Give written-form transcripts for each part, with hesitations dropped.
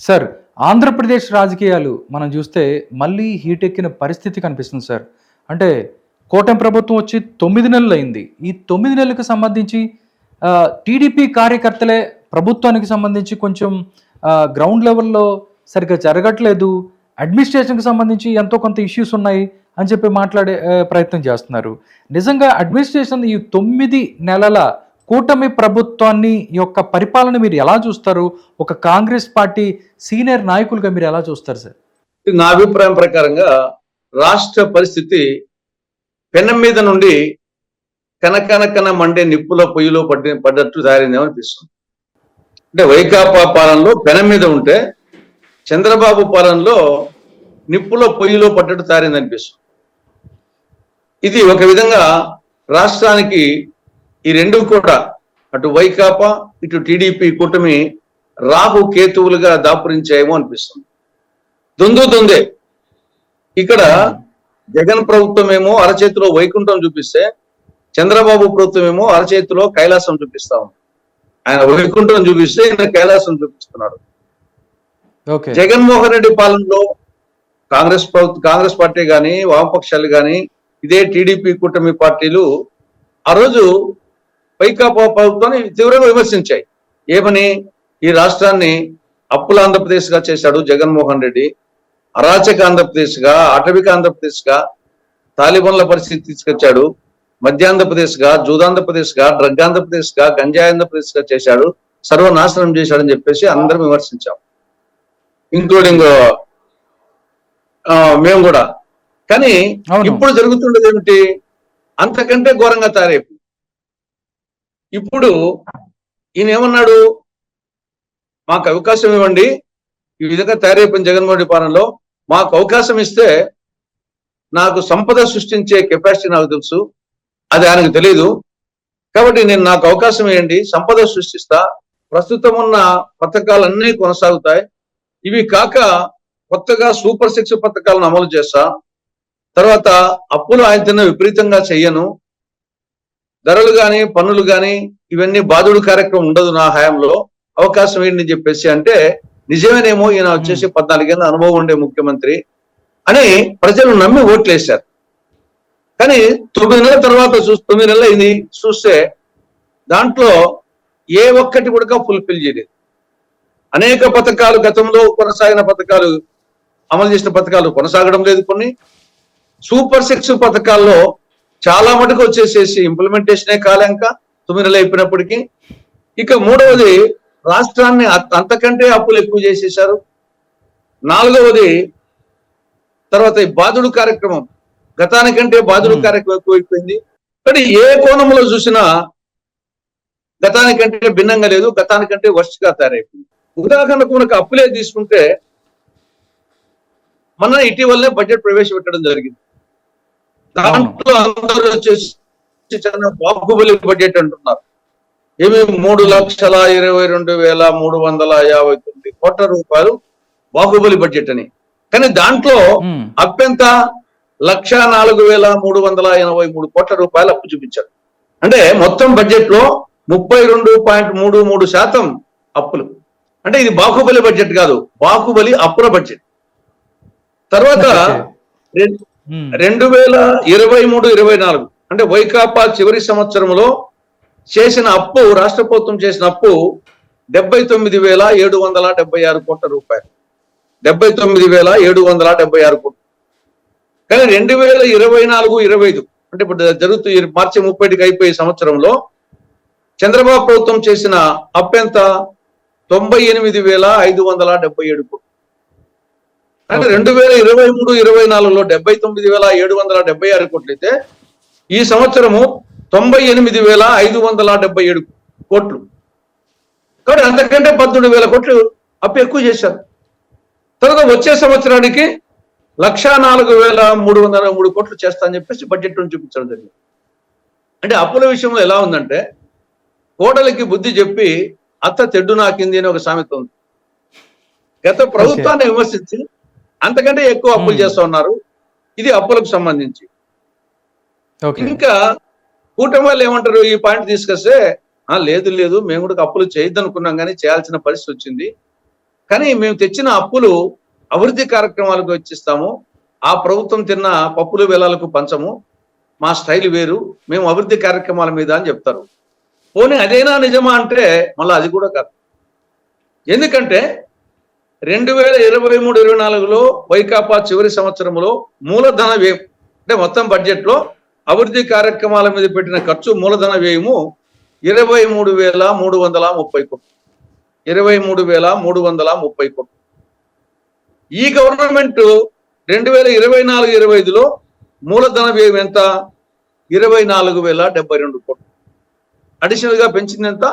Sir, Andhra Pradesh రాజకీయాలు మనం చూస్తే మళ్ళీ హీటెక్కిన పరిస్థితి కనిపిస్తుంది సార్. అంటే కూటమి ప్రభుత్వం వచ్చి 9 నెలలయింది. ఈ 9 నెలలకు సంబంధించి టీడీపీ కార్యకర్తలే ప్రభుత్వానికి సంబంధించి కొంచెం గ్రౌండ్ లెవెల్‌లో సరిగ్గా జరగట్లేదు. అడ్మినిస్ట్రేషన్‌కి సంబంధించి ఎంతో కొంత ఇష్యూస్ ఉన్నాయి అని చెప్పి మాట్లాడే ప్రయత్నం చేస్తున్నారు. నిజంగా అడ్మినిస్ట్రేషన్ ఈ 9 నెలల కూటమి ప్రభుత్వాన్ని యొక్క పరిపాలన మీరు ఎలా చూస్తారు? ఒక కాంగ్రెస్ పార్టీ సీనియర్ నాయకులుగా మీరు ఎలా చూస్తారు సార్? నా అభిప్రాయం ప్రకారంగా రాష్ట్ర పరిస్థితి పెనం మీద నుండి కనకనకన మండే నిప్పుల పొయ్యిలో పడ్డట్టు తయారైందేమో అనిపిస్తుంది. అంటే వైకాపా పాలనలో పెనం మీద ఉంటే చంద్రబాబు పాలనలో నిప్పుల పొయ్యిలో పడ్డట్టు తయారైంది అనిపిస్తుంది. ఇది ఒక విధంగా రాష్ట్రానికి ఈ రెండు కూడా అటు వైకాపా ఇటు టీడీపీ కూటమి రాహు కేతువులుగా దాపురించాయేమో అనిపిస్తుంది. దొందే ఇక్కడ జగన్ ప్రభుత్వం ఏమో అరచేతిలో వైకుంఠం చూపిస్తే చంద్రబాబు ప్రభుత్వం ఏమో అరచేతిలో కైలాసం చూపిస్తా ఉంది. ఆయన వైకుంఠం చూపిస్తే ఈయన కైలాసం చూపిస్తున్నాడు. జగన్మోహన్ రెడ్డి పాలనలో కాంగ్రెస్ పార్టీ కానీ వామపక్షాలు కానీ ఇదే టీడీపీ కూటమి పార్టీలు ఆ రోజు వైకాపా ప్రభుత్వాన్ని తీవ్రంగా విమర్శించాయి. ఏమని? ఈ రాష్ట్రాన్ని అప్పుల ఆంధ్రప్రదేశ్ గా చేశాడు జగన్మోహన్ రెడ్డి, అరాచక ఆంధ్రప్రదేశ్ గా, ఆటవిక ఆంధ్రప్రదేశ్ గా, తాలిబాన్ల పరిస్థితి తీసుకొచ్చాడు, మధ్యాంధ్రప్రదేశ్ గా, జూదాంధ్రప్రదేశ్ గా, డ్రగ్ ఆంధ్రప్రదేశ్ గా, గంజాయి ఆంధ్రప్రదేశ్ గా చేశాడు, సర్వనాశనం చేశాడని చెప్పేసి అందరం విమర్శించాం, ఇంక్లూడింగ్ మేము కూడా. కానీ ఇప్పుడు జరుగుతుండేది ఏమిటి? అంతకంటే ఘోరంగా తయారైపోయింది. ఇప్పుడు ఈయన ఏమన్నాడు? మాకు అవకాశం ఇవ్వండి, ఈ విధంగా తయారైపోయిన జగన్మోహన్ రెడ్డి పాలనలో మాకు అవకాశం ఇస్తే నాకు సంపద సృష్టించే కెపాసిటీ నాకు తెలుసు, అది ఆయనకు తెలియదు. కాబట్టి నాకు అవకాశం ఇవ్వండి, సంపద సృష్టిస్తా, ప్రస్తుతం ఉన్న పథకాలన్నీ కొనసాగుతాయి, ఇవి కాక కొత్తగా సూపర్ 6 పథకాలను అమలు చేస్తా, తర్వాత అప్పులు ఆయన విపరీతంగా చెయ్యను, ధరలు కానీ పన్నులు కానీ ఇవన్నీ బాధుడు కార్యక్రమం ఉండదు నా హయాంలో, అవకాశం ఏంటి చెప్పేసి అంటే నిజమేనేమో, ఈయన వచ్చేసి 14 ఏళ్ళ అనుభవం ఉండే ముఖ్యమంత్రి అని ప్రజలు నమ్మి ఓట్లేశారు. కానీ 9 నెలల తర్వాత 9 నెలలు అయింది చూస్తే దాంట్లో ఏ ఒక్కటి కూడా ఫుల్ఫిల్ చేయలేదు. అనేక పథకాలు, గతంలో కొనసాగిన పథకాలు, అమలు చేసిన పథకాలు కొనసాగడం లేదు. కొన్ని సూపర్ 6 పథకాల్లో చాలా మటుకు వచ్చేసేసి ఇంప్లిమెంటేషనే కాలేక 9 నెలలు అయిపోయినప్పటికీ. ఇక మూడవది, రాష్ట్రాన్ని అంతకంటే అప్పులు ఎక్కువ చేసేశారు. నాలుగవది, తర్వాత ఈ బాధుడు కార్యక్రమం, గతానికంటే బాధుడు కార్యక్రమం ఎక్కువైపోయింది. కానీ ఏ కోణంలో చూసినా గతానికంటే భిన్నంగా లేదు, గతానికంటే వర్స్ట్ గా తయారైపోయింది. ఉదాహరణకు మనకు అప్పులే తీసుకుంటే మన ఇటీవలనే బడ్జెట్ ప్రవేశపెట్టడం జరిగింది. దాంట్లో అందరూ వచ్చేసి చాలా బాహుబలి బడ్జెట్ అంటున్నారు. ఏమి 3,22,359 కోట్ల రూపాయలు బాహుబలి బడ్జెట్ అని. కానీ దాంట్లో అప్పెంత 1,04,383 కోట్ల రూపాయలు అప్పు చూపించారు. అంటే మొత్తం బడ్జెట్ లో 32.33% అప్పులు. అంటే ఇది బాహుబలి బడ్జెట్ కాదు, బాహుబలి అప్పుల బడ్జెట్. తర్వాత 2023-24 అంటే వైకాపా చివరి సంవత్సరంలో చేసిన అప్పు, రాష్ట్ర ప్రభుత్వం చేసిన అప్పు 79,776 కోట్ల రూపాయలు. 79,776 కోట్లు. కానీ 2024-25 అంటే ఇప్పుడు జరుగుతూ మార్చి 30కి అయిపోయే సంవత్సరంలో చంద్రబాబు ప్రభుత్వం చేసిన అప్పు ఎంత? 98,577 కోట్లు. అంటే 2023-24లో 79,776 కోట్లు అయితే ఈ సంవత్సరము 98,577 కోట్లు. కాబట్టి అంతకంటే 12,000 కోట్లు అప్పు ఎక్కువ చేశారు. తర్వాత వచ్చే సంవత్సరానికి 1,04,303 కోట్లు చేస్తా అని చెప్పేసి బడ్జెట్ నుంచి చూపించడం జరిగింది. అంటే అప్పుల విషయంలో ఎలా ఉందంటే, కోడలికి బుద్ధి చెప్పి అత్త తెడ్డు నాకింది అని ఒక సామెత ఉంది. గత ప్రభుత్వాన్ని విమర్శించి అంతకంటే ఎక్కువ అప్పులు చేస్తా ఉన్నారు. ఇది అప్పులకు సంబంధించి. ఇంకా కూటమి వాళ్ళు ఏమంటారు? ఈ పాయింట్ తీసుకొస్తే లేదు మేము కూడా అప్పులు చేయొద్దనుకున్నాం కానీ చేయాల్సిన పరిస్థితి వచ్చింది, కానీ మేము తెచ్చిన అప్పులు అభివృద్ధి కార్యక్రమాలకు వెచ్చిస్తాము. ఆ ప్రభుత్వం తిన్న పప్పులు బెల్లాలకు పంచము, మా స్టైల్ వేరు, మేము అభివృద్ధి కార్యక్రమాల మీద అని చెప్తారు. పోనీ అదేనా నిజమా అంటే మళ్ళీ అది కూడా కాదు. ఎందుకంటే 2023-24లో వైకాపా చివరి సంవత్సరంలో మూలధన వ్యయం అంటే మొత్తం బడ్జెట్లో అభివృద్ధి కార్యక్రమాల మీద పెట్టిన ఖర్చు మూలధన వ్యయము 23,330 కోట్లు. 23,330 కోట్లు. ఈ గవర్నమెంట్ 2024-25లో మూలధన వ్యయం ఎంత? 24,072 కోట్లు. అడిషనల్ గా పెంచింది ఎంత?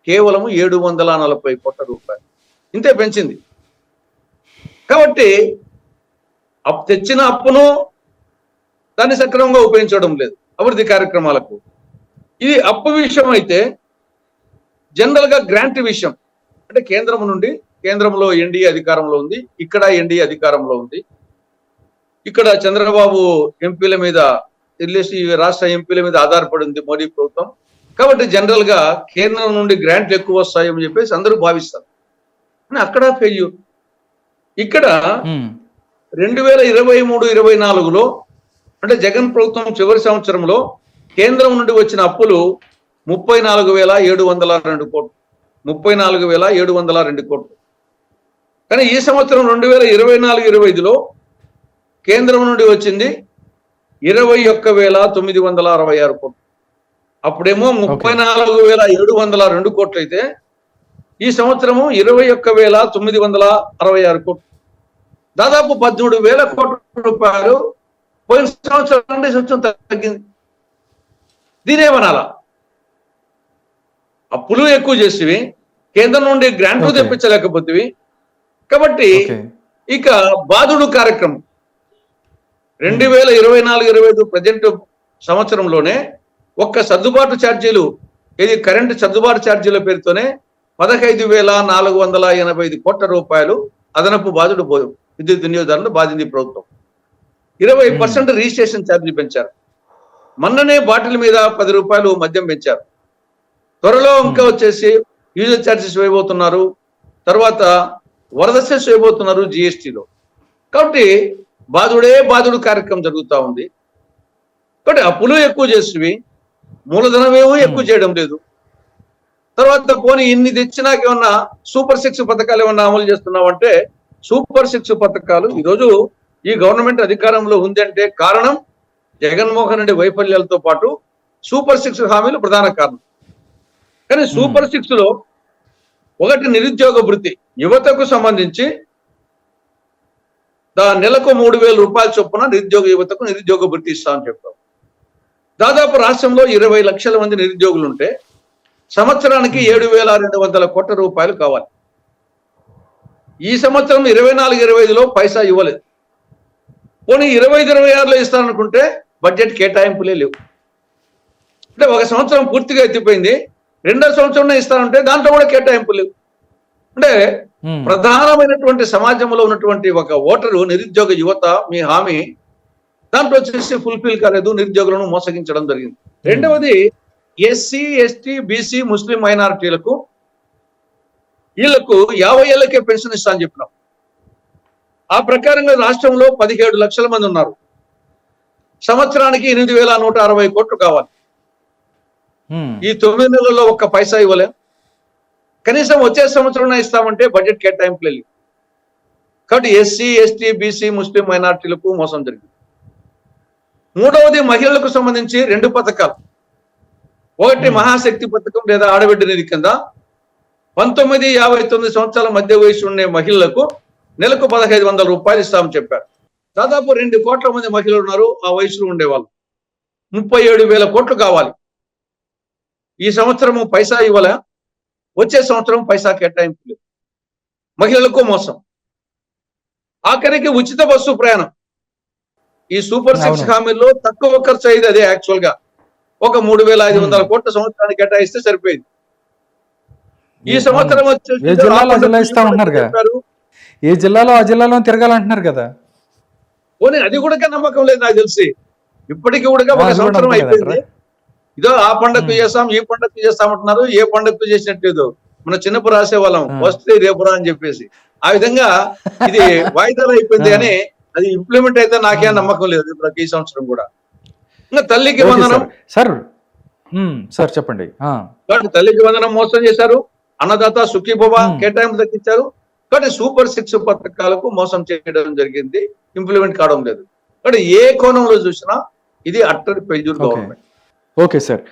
కేవలం 740 కోట్ల రూపాయలు. ఇంతే పెంచింది. కాబట్టి తెచ్చిన అప్పును దాన్ని సక్రమంగా ఉపయోగించడం లేదు అభివృద్ధి కార్యక్రమాలకు. ఇది అప్పు విషయం అయితే జనరల్ గా గ్రాంట్ విషయం అంటే కేంద్రంలో ఎన్డీఏ అధికారంలో ఉంది, ఇక్కడ ఎన్డీఏ అధికారంలో ఉంది. ఇక్కడ చంద్రబాబు ఎంపీల మీద రాష్ట్ర ఎంపీల మీద ఆధారపడి ఉంది మోడీ ప్రభుత్వం. కాబట్టి జనరల్ గా కేంద్రం నుండి గ్రాంట్లు ఎక్కువ వస్తాయని చెప్పేసి అందరూ భావిస్తారు. కానీ అక్కడ ఫెయిల్యూర్. ఇక్కడ 2023-24లో అంటే జగన్ ప్రభుత్వం చివరి సంవత్సరంలో కేంద్రం నుండి వచ్చిన అప్పులు 34,702 కోట్లు. 34,702 కోట్లు. కానీ ఈ సంవత్సరం 2024-25లో కేంద్రం నుండి వచ్చింది 21,966 కోట్లు. అప్పుడేమో 34,702 కోట్లు అయితే ఈ సంవత్సరము 21,966 కోట్లు. దాదాపు 13,000 కోట్ల రూపాయలు పోయిన సంవత్సరం నుండి సంవత్సరం తగ్గింది. దీనేమనాలా? అప్పులు ఎక్కువ చేసేవి, కేంద్రం నుండి గ్రాంట్లు తెప్పించలేకపోతేవి. కాబట్టి ఇక బాధుడు కార్యక్రమం 2024-25 ప్రజెంట్ సంవత్సరంలోనే ఒక్క సర్దుబాటు ఛార్జీలు కరెంటు సర్దుబాటు ఛార్జీల పేరుతోనే 15,485 కోట్ల రూపాయలు అదనపు బాధుడు విద్యుత్ వినియోగదారులను బాధింది ప్రభుత్వం. 20% రిజిస్ట్రేషన్ ఛార్జీ పెంచారు. మొన్ననే బాటిల్ మీద 10 రూపాయలు మద్యం పెంచారు. త్వరలో ఇంకా వచ్చేసి యూజర్ ఛార్జెస్ వేయబోతున్నారు, తర్వాత వరద సెస్ వేయబోతున్నారు జిఎస్టీలో. కాబట్టి బాధుడు కార్యక్రమం జరుగుతూ ఉంది. కాబట్టి అప్పులు ఎక్కువ చేసేవి, మూలధనమేమో ఎక్కువ చేయడం లేదు. తర్వాత పోనీ ఇన్ని తెచ్చినాక ఏమన్నా సూపర్ 6 పథకాలు ఏమన్నా అమలు చేస్తున్నామంటే సూపర్ 6 పథకాలు ఈరోజు ఈ గవర్నమెంట్ అధికారంలో ఉంది అంటే కారణం జగన్మోహన్ రెడ్డి వైఫల్యాలతో పాటు సూపర్ 6 హామీలు ప్రధాన కారణం. కానీ సూపర్ 6లో ఒకటి నిరుద్యోగ భృతి, యువతకు సంబంధించి నెలకు 3,000 రూపాయల చొప్పున యువతకు నిరుద్యోగ భృతి ఇస్తామని చెప్పాం. దాదాపు రాష్ట్రంలో 20 లక్షల మంది నిరుద్యోగులు ఉంటే సంవత్సరానికి 7,200 కోట్ల రూపాయలు కావాలి. ఈ సంవత్సరం 24-25లో పైసా ఇవ్వలేదు. పోనీ 25-26లో ఇస్తారనుకుంటే బడ్జెట్ కేటాయింపులే లేవు. అంటే ఒక సంవత్సరం పూర్తిగా ఎత్తిపోయింది, రెండో సంవత్సరం ఇస్తారంటే దాంట్లో కూడా కేటాయింపులు లేవు. అంటే ప్రధానమైనటువంటి సమాజంలో ఉన్నటువంటి ఒక ఓటరు నిరుద్యోగ యువత మీ హామీ దాంట్లో వచ్చేసి ఫుల్ఫిల్ కాలేదు, నిరుద్యోగులను మోసగించడం జరిగింది. రెండవది ఎస్సీ, ఎస్టీ, బీసీ, ముస్లిం మైనారిటీలకు వీళ్లకు 50 ఏళ్లకే పెన్షన్ ఇస్తా అని చెప్పినాం. ఆ ప్రకారంగా రాష్ట్రంలో 17 లక్షల మంది ఉన్నారు. సంవత్సరానికి 8,160 కోట్లు కావాలి. ఈ 9 నెలల్లో ఒక్క పైసా ఇవ్వలేం. కనీసం వచ్చే సంవత్సరం ఇస్తామంటే బడ్జెట్ కేటాయింపులు వెళ్ళి. కాబట్టి ఎస్సీ, ఎస్టీ, బీసీ, ముస్లిం మైనారిటీలకు మోసం జరిగింది. మూడవది మహిళలకు సంబంధించి 2 పథకాలు. ఒకటి మహాశక్తి పథకం లేదా ఆడబిడ్డ నిధి కింద 19-59 సంవత్సరాల మధ్య వయసు ఉండే మహిళలకు నెలకు 1,500 రూపాయలు ఇస్తామని చెప్పారు. దాదాపు 2 కోట్ల మంది మహిళలు ఉన్నారు ఆ వయసులో ఉండేవాళ్ళు. 37,000 కోట్లు కావాలి. ఈ సంవత్సరము పైసా ఇవ్వలే, వచ్చే సంవత్సరం పైసా కేటాయింపు మహిళలకు మోసం. ఆఖరికి ఉచిత బస్సు ప్రయాణం ఈ సూపర్ 6 హామీల్లో తక్కువ ఖర్చు అయ్యేది అదే. యాక్చువల్ గా ఒక 3,500 కోట్ల సంవత్సరానికి కేటాయిస్తే సరిపోయింది. ఈ సంవత్సరం వచ్చేసి ఏ జిల్లాలో ఆ జిల్లాలో తిరగాలంటున్నారు కదా. పోనీ అది కూడా నమ్మకం లేదు నాకు తెలిసి. ఇప్పటికీ కూడా ఒక సంవత్సరం అయిపోయింది. ఇదో ఆ పండుగ చేస్తాం, ఈ పండుగ చేస్తామంటున్నారు, ఏ పండుగ చేసినట్లేదు. మన చిన్నప్పుడు రాసేవాళ్ళం ఆ. వస్తే రేపురా అని చెప్పేసి. ఆ విధంగా ఇది వాయిదాలు అయిపోయింది కానీ అది ఇంప్లిమెంట్ అయితే నాకేం నమ్మకం లేదు ఇప్పుడు ఈ సంవత్సరం కూడా. ఇంకా తల్లికి ఓకే వందనం, సార్ సార్ చెప్పండి. కాబట్టి తల్లికి వందనం మోసం చేశారు, అన్నదాత సుఖీభవ కేటాయింపు తగ్గించారు, కానీ సూపర్ 6 పథకాలకు మోసం చేయడం జరిగింది, ఇంప్లిమెంట్ కావడం లేదు. కానీ ఏ కోణంలో చూసినా ఇది utter failure government. Okay sir.